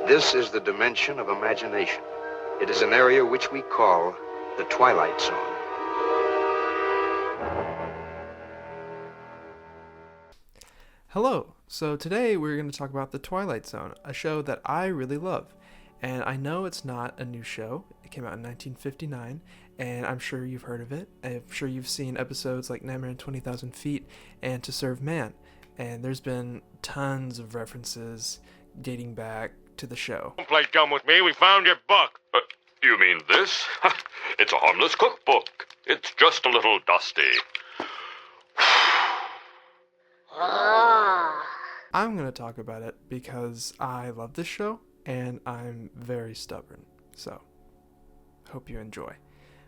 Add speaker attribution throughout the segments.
Speaker 1: This is the dimension of imagination. It is an area which we call the Twilight Zone.
Speaker 2: Hello, so today we're going to talk about The Twilight Zone, a show that I really love. And I know it's not a new show. It came out in 1959, and I'm sure you've heard of it. I'm sure you've seen episodes like Nightmare on 20,000 Feet and To Serve Man. And there's been tons of references dating back to the show.
Speaker 3: Don't play dumb with me. We found your book. You mean this? It's a harmless cookbook. It's just a little dusty.
Speaker 2: I'm going to talk about it because I love this show and I'm very stubborn. So, hope you enjoy.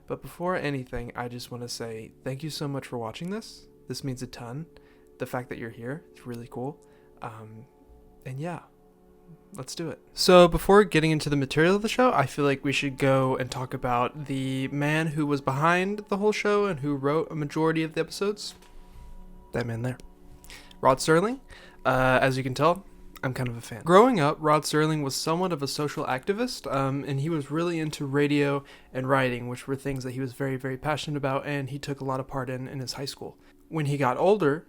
Speaker 2: But before anything, I just want to say thank you so much for watching this. This means a ton. The fact that you're here is really cool. And yeah, let's do it. So before getting into the material of the show, I feel like we should go and talk about the man who was behind the whole show and who wrote a majority of the episodes. That man there. Rod Serling. As you can tell, I'm kind of a fan. Growing up, Rod Serling was somewhat of a social activist, and he was really into radio and writing, which were things that he was very, very passionate about, and he took a lot of part in his high school. When he got older,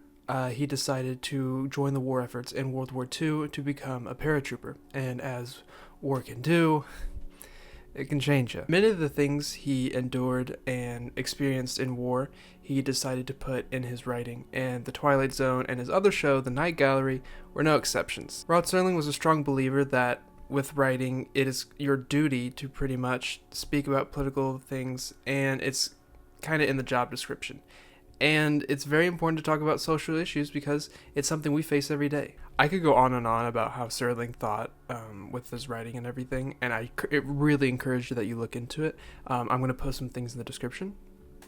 Speaker 2: he decided to join the war efforts in World War II to become a paratrooper, and as war can do, it can change you. Many of the things he endured and experienced in war, he decided to put in his writing, and The Twilight Zone and his other show, The Night Gallery, were no exceptions. Rod Serling was a strong believer that with writing, it is your duty to pretty much speak about political things, and it's kind of in the job description. And it's very important to talk about social issues because it's something we face every day. I could go on and on about how Serling thought with his writing and everything, and it really encourage you that you look into it. I'm going to post some things in the description,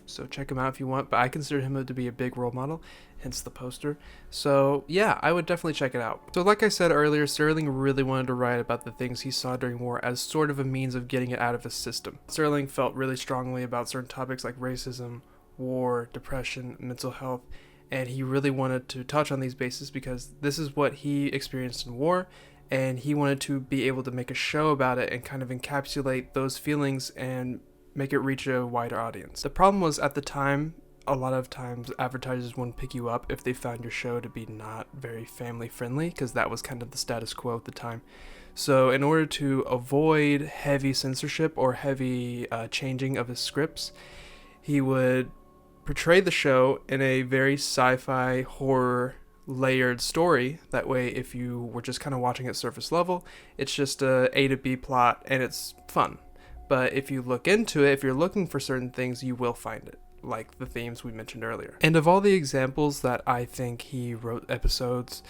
Speaker 2: so check him out if you want, but I consider him to be a big role model, hence the poster. So yeah, I would definitely check it out. So like I said earlier, Serling really wanted to write about the things he saw during war as sort of a means of getting it out of his system. Serling felt really strongly about certain topics like racism, war, depression, mental health, and he really wanted to touch on these bases because this is what he experienced in war, and he wanted to be able to make a show about it and kind of encapsulate those feelings and make it reach a wider audience. The problem was at the time, a lot of times advertisers wouldn't pick you up if they found your show to be not very family friendly, because that was kind of the status quo at the time. So in order to avoid heavy censorship or heavy changing of his scripts, he would portray the show in a very sci-fi horror layered story. That way, if you were just kind of watching at surface level, it's just a to B plot and it's fun. But if you look into it, if you're looking for certain things, you will find it, like the themes we mentioned earlier. And of all the examples that I think he wrote episodes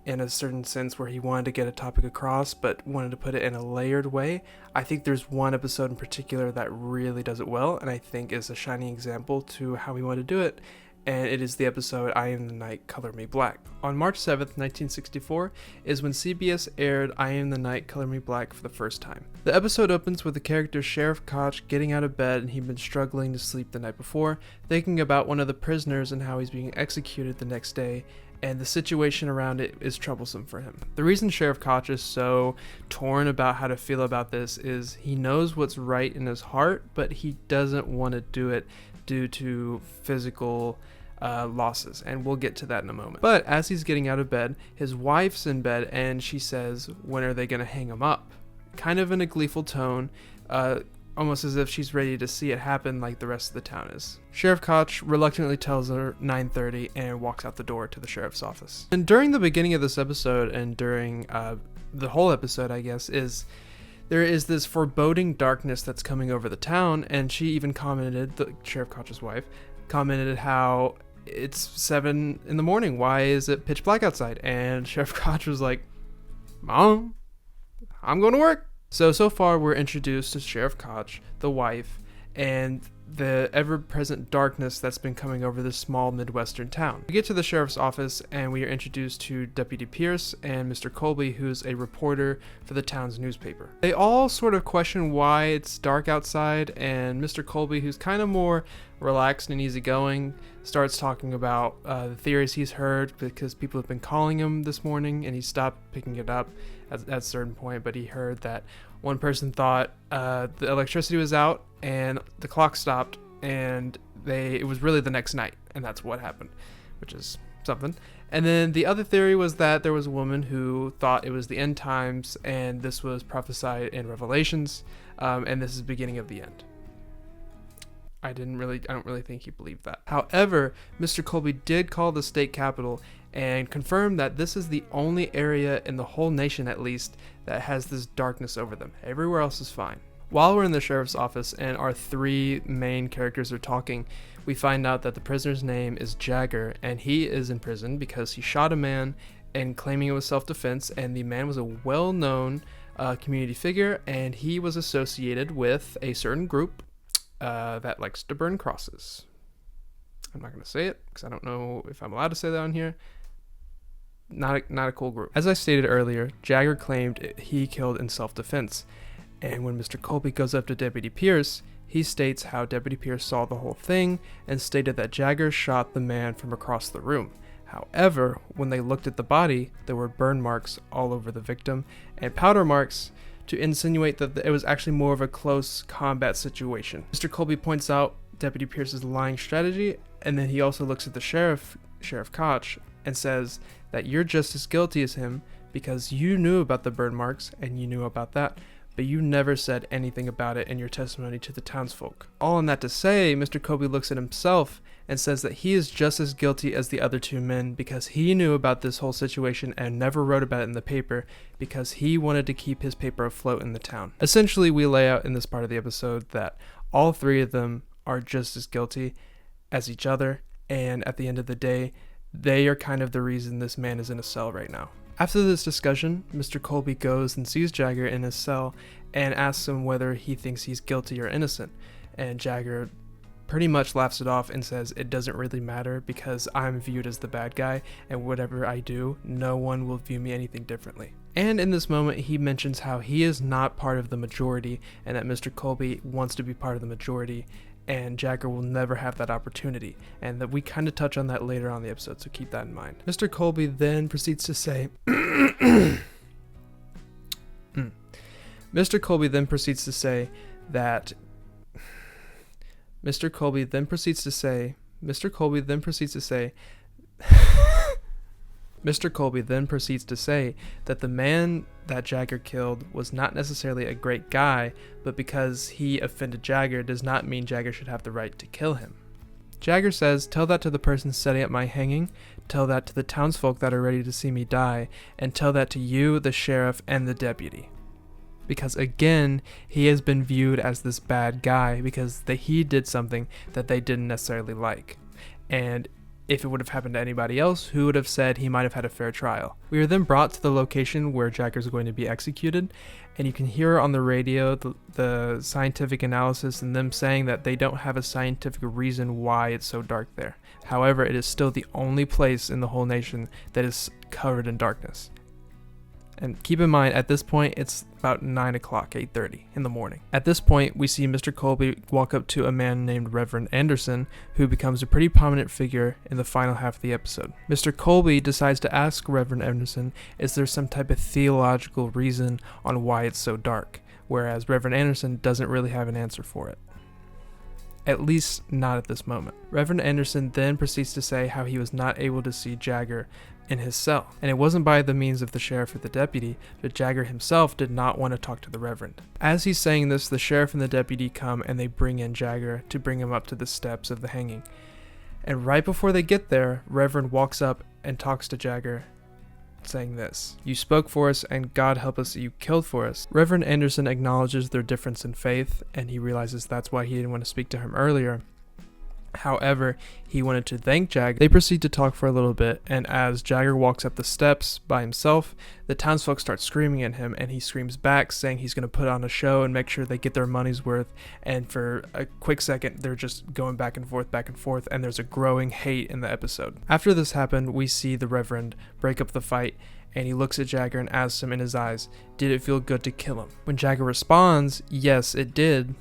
Speaker 2: in a certain sense where he wanted to get a topic across but wanted to put it in a layered way, I think there's one episode in particular that really does it well, and I think is a shining example to how he wanted to do it, and it is the episode I Am the Night, Color Me Black. On March 7th, 1964 is when CBS aired I Am the Night, Color Me Black for the first time. The episode opens with the character Sheriff Koch getting out of bed, and he'd been struggling to sleep the night before, thinking about one of the prisoners and how he's being executed the next day, and the situation around it is troublesome for him. The reason Sheriff Koch is so torn about how to feel about this is he knows what's right in his heart, but he doesn't want to do it due to physical losses, and we'll get to that in a moment. But as he's getting out of bed, his wife's in bed, and she says, "When are they going to hang him up?" Kind of in a gleeful tone, almost as if she's ready to see it happen like the rest of the town is. Sheriff Koch reluctantly tells her 9:30 and walks out the door to the sheriff's office. And during the beginning of this episode, and during the whole episode, I guess, there is this foreboding darkness that's coming over the town, and she even commented, the Sheriff Koch's wife, commented how it's 7 in the morning, why is it pitch black outside? And Sheriff Koch was like, "Mom, I'm going to work." So far we're introduced to Sheriff Koch, the wife, and the ever-present darkness that's been coming over this small Midwestern town. We get to the sheriff's office and we are introduced to Deputy Pierce and Mr. Colby, who's a reporter for the town's newspaper. They all sort of question why it's dark outside, and Mr. Colby, who's kind of more relaxed and easygoing, starts talking about the theories he's heard because people have been calling him this morning, and he stopped picking it up at a certain point, but he heard that one person thought the electricity was out and the clock stopped, and it was really the next night, and that's what happened, which is something. And then the other theory was that there was a woman who thought it was the end times, and this was prophesied in Revelations, and this is the beginning of the end. I don't really think he believed that. However, Mr. Colby did call the state capitol and confirm that this is the only area in the whole nation, at least, that has this darkness over them. Everywhere else is fine. While we're in the sheriff's office and our three main characters are talking, we find out that the prisoner's name is Jagger, and he is in prison because he shot a man and claiming it was self-defense, and the man was a well-known community figure, and he was associated with a certain group that likes to burn crosses. I'm not going to say it because I don't know if I'm allowed to say that on here. Not a cool group. As I stated earlier, Jagger claimed he killed in self-defense, and when Mr. Colby goes up to Deputy Pierce, he states how Deputy Pierce saw the whole thing and stated that Jagger shot the man from across the room. However, when they looked at the body, there were burn marks all over the victim and powder marks to insinuate that it was actually more of a close combat situation. Mr. Colby points out Deputy Pierce's lying strategy, and then he also looks at the Sheriff Koch, and says that you're just as guilty as him because you knew about the burn marks and you knew about that, but you never said anything about it in your testimony to the townsfolk. All in that to say, Mr. Colby looks at himself and says that he is just as guilty as the other two men because he knew about this whole situation and never wrote about it in the paper because he wanted to keep his paper afloat in the town. Essentially, we lay out in this part of the episode that all three of them are just as guilty as each other, and at the end of the day, they are kind of the reason this man is in a cell right now. After this discussion, Mr. Colby goes and sees Jagger in his cell and asks him whether he thinks he's guilty or innocent, and Jagger pretty much laughs it off and says it doesn't really matter because I'm viewed as the bad guy, and whatever I do, no one will view me anything differently. And in this moment, he mentions how he is not part of the majority and that Mr. Colby wants to be part of the majority, and Jagger will never have that opportunity, and that we kind of touch on that later on in the episode, so keep that in mind. Mr. Colby then proceeds to say Mr. Colby then proceeds to say that Mr. Colby then proceeds to say Mr. Colby then proceeds to say Mr. Colby then proceeds to say that the man that Jagger killed was not necessarily a great guy, but because he offended Jagger does not mean Jagger should have the right to kill him. Jagger says, "Tell that to the person setting up my hanging, tell that to the townsfolk that are ready to see me die, and tell that to you, the sheriff, and the deputy." Because again, he has been viewed as this bad guy because he did something that they didn't necessarily like. And if it would have happened to anybody else, who would have said he might have had a fair trial? We are then brought to the location where Jagger's going to be executed, and you can hear on the radio the scientific analysis and them saying that they don't have a scientific reason why it's so dark there. However, it is still the only place in the whole nation that is covered in darkness. And keep in mind, at this point, it's about 9 o'clock, 8:30 in the morning. At this point, we see Mr. Colby walk up to a man named Reverend Anderson, who becomes a pretty prominent figure in the final half of the episode. Mr. Colby decides to ask Reverend Anderson, is there some type of theological reason on why it's so dark? Whereas Reverend Anderson doesn't really have an answer for it. At least not at this moment. Reverend Anderson then proceeds to say how he was not able to see Jagger in his cell, and it wasn't by the means of the sheriff or the deputy, but Jagger himself did not want to talk to the Reverend. As he's saying this, the sheriff and the deputy come and they bring in Jagger to bring him up to the steps of the hanging. And right before they get there, Reverend walks up and talks to Jagger, saying this: "You spoke for us, and God help us, you killed for us." Reverend Anderson acknowledges their difference in faith, and he realizes that's why he didn't want to speak to him earlier. However, he wanted to thank Jagger. They proceed to talk for a little bit, and as Jagger walks up the steps by himself, the townsfolk start screaming at him, and he screams back, saying he's going to put on a show and make sure they get their money's worth. And for a quick second, they're just going back and forth, and there's a growing hate in the episode. After this happened, we see the Reverend break up the fight, and he looks at Jagger and asks him in his eyes, "Did it feel good to kill him?" When Jagger responds, "Yes, it did,"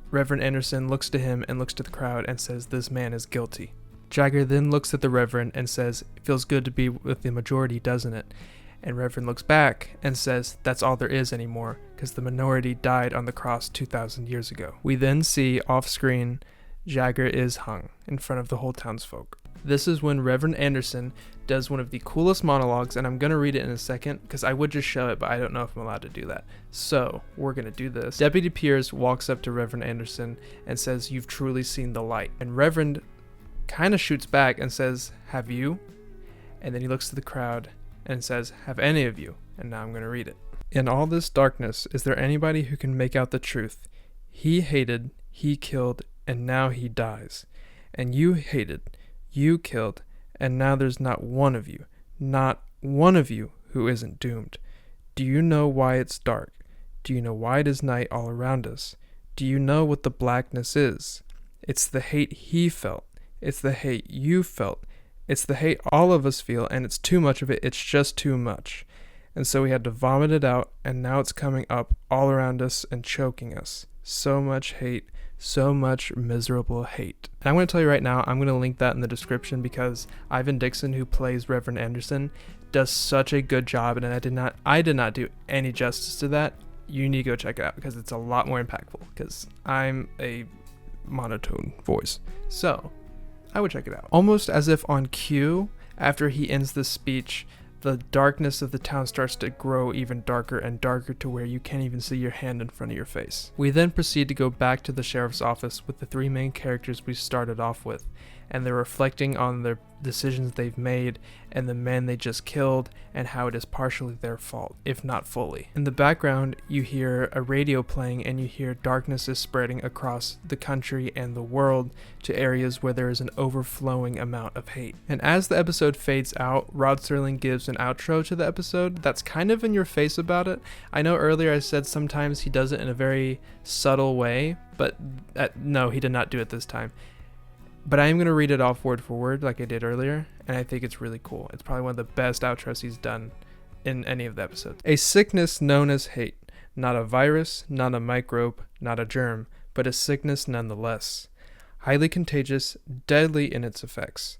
Speaker 2: Reverend Anderson looks to him and looks to the crowd and says, "This man is guilty." Jagger then looks at the Reverend and says, "It feels good to be with the majority, doesn't it?" And Reverend looks back and says, "That's all there is anymore, because the minority died on the cross 2,000 years ago." We then see off screen, Jagger is hung in front of the whole townsfolk. This is when Reverend Anderson does one of the coolest monologues, and I'm going to read it in a second because I would just show it, but I don't know if I'm allowed to do that. So we're going to do this. Deputy Pierce walks up to Reverend Anderson and says, "You've truly seen the light." And Reverend kind of shoots back and says, "Have you?" And then he looks to the crowd and says, "Have any of you?" And now I'm going to read it. "In all this darkness, is there anybody who can make out the truth? He hated, he killed, and now he dies. And you hated, you killed, and now there's not one of you who isn't doomed. Do you know why it's dark? Do you know why it is night all around us? Do you know what the blackness is? It's the hate he felt. It's the hate you felt. It's the hate all of us feel, and it's too much of it. It's just too much. And so we had to vomit it out, and now it's coming up all around us and choking us. So much hate. So much miserable hate." And I'm going to tell you right now, I'm going to link that in the description because Ivan Dixon, who plays Reverend Anderson, does such a good job, and I did not do any justice to that. You need to go check it out because it's a lot more impactful because I'm a monotone voice. So I would check it out. Almost as if on cue, after he ends this speech, the darkness of the town starts to grow even darker and darker to where you can't even see your hand in front of your face. We then proceed to go back to the sheriff's office with the three main characters we started off with, and they're reflecting on their decisions they've made and the men they just killed and how it is partially their fault, if not fully. In the background, you hear a radio playing and you hear darkness is spreading across the country and the world to areas where there is an overflowing amount of hate. And as the episode fades out, Rod Serling gives an outro to the episode that's kind of in your face about it. I know earlier I said sometimes he does it in a very subtle way, but no, he did not do it this time. But I am going to read it off word for word like I did earlier, and I think it's really cool. It's probably one of the best outros he's done in any of the episodes. "A sickness known as hate, not a virus, not a microbe, not a germ, but a sickness nonetheless. Highly contagious, deadly in its effects.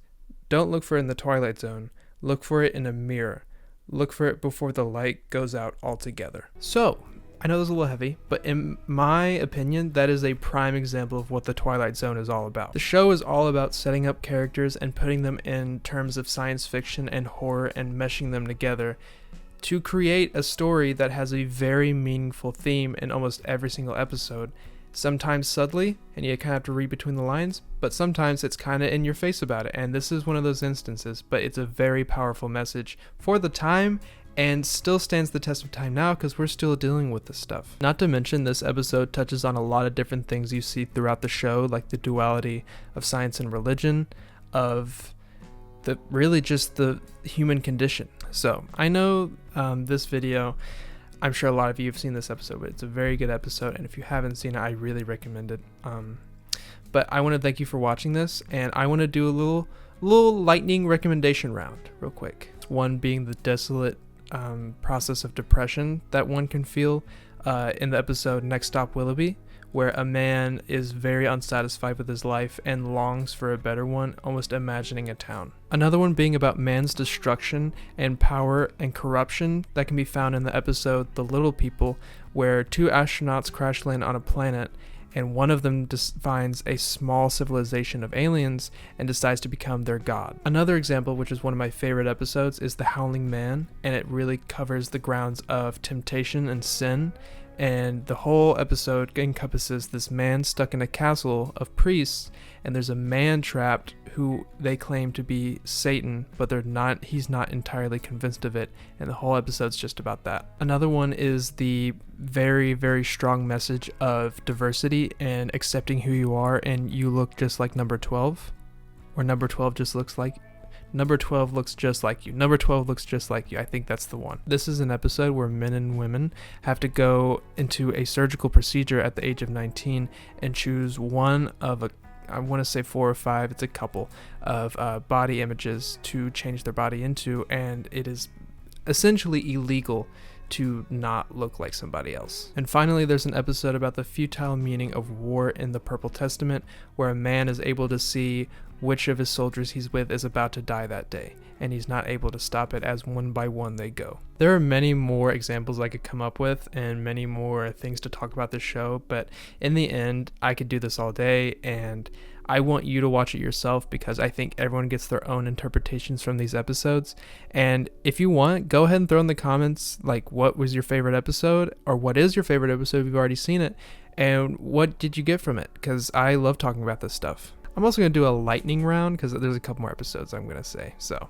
Speaker 2: Don't look for it in the twilight zone. Look for it in a mirror. Look for it before the light goes out altogether." So, I know this is a little heavy, but in my opinion, that is a prime example of what the Twilight Zone is all about. The show is all about setting up characters and putting them in terms of science fiction and horror and meshing them together to create a story that has a very meaningful theme in almost every single episode. Sometimes subtly, and you kind of have to read between the lines, but sometimes it's kind of in your face about it, and this is one of those instances, but it's a very powerful message for the time and still stands the test of time now because we're still dealing with this stuff. Not to mention, this episode touches on a lot of different things you see throughout the show, like the duality of science and religion, of really just the human condition. So I know this video, I'm sure a lot of you have seen this episode, but it's a very good episode, and if you haven't seen it, I really recommend it. But I want to thank you for watching this, and I want to do a little lightning recommendation round real quick. One being the desolate process of depression that one can feel in the episode Next Stop Willoughby, where a man is very unsatisfied with his life and longs for a better one, almost imagining a town. Another one being about man's destruction and power and corruption that can be found in the episode The Little People, where two astronauts crash land on a planet and one of them finds a small civilization of aliens and decides to become their god. Another example, which is one of my favorite episodes, is The Howling Man, and it really covers the grounds of temptation and sin, and the whole episode encompasses this man stuck in a castle of priests, and there's a man trapped who they claim to be Satan, but he's not entirely convinced of it, and the whole episode's just about that. Another one is the very, very strong message of diversity and accepting who you are, and you look just like number 12, or number 12 just looks like number 12 looks just like you. Number 12 looks just like you. I think that's the one. This is an episode where men and women have to go into a surgical procedure at the age of 19 and choose one of I want to say 4 or 5, it's a couple of body images to change their body into, and it is essentially illegal to not look like somebody else. And finally, there's an episode about the futile meaning of war in the Purple Testament, where a man is able to see which of his soldiers he's with is about to die that day, and he's not able to stop it as one by one they go. There are many more examples I could come up with and many more things to talk about this show, but in the end, I could do this all day, and I want you to watch it yourself because I think everyone gets their own interpretations from these episodes. And if you want, go ahead and throw in the comments like what was your favorite episode, or what is your favorite episode if you've already seen it, and what did you get from it, because I love talking about this stuff. I'm also going to do a lightning round because there's a couple more episodes I'm going to say, so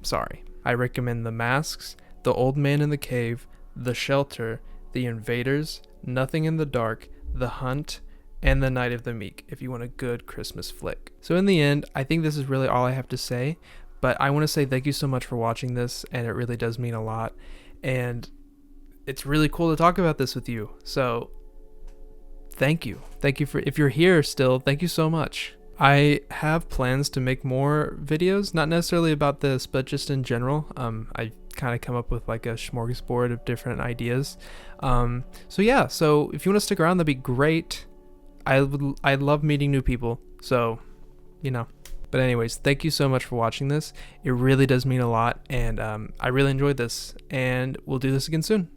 Speaker 2: sorry. I recommend The Masks, The Old Man in the Cave, The Shelter, The Invaders, Nothing in the Dark, The Hunt, and The Night of the Meek if you want a good Christmas flick. So in the end, I think this is really all I have to say, but I want to say thank you so much for watching this, and it really does mean a lot, and it's really cool to talk about this with you, so thank you. Thank you for, if you're here still, thank you so much. I have plans to make more videos, not necessarily about this, but just in general. I kind of come up with like a smorgasbord of different ideas. So yeah, so if you want to stick around, that'd be great. I love meeting new people, so, you know. But anyways, thank you so much for watching this. It really does mean a lot, and I really enjoyed this, and we'll do this again soon.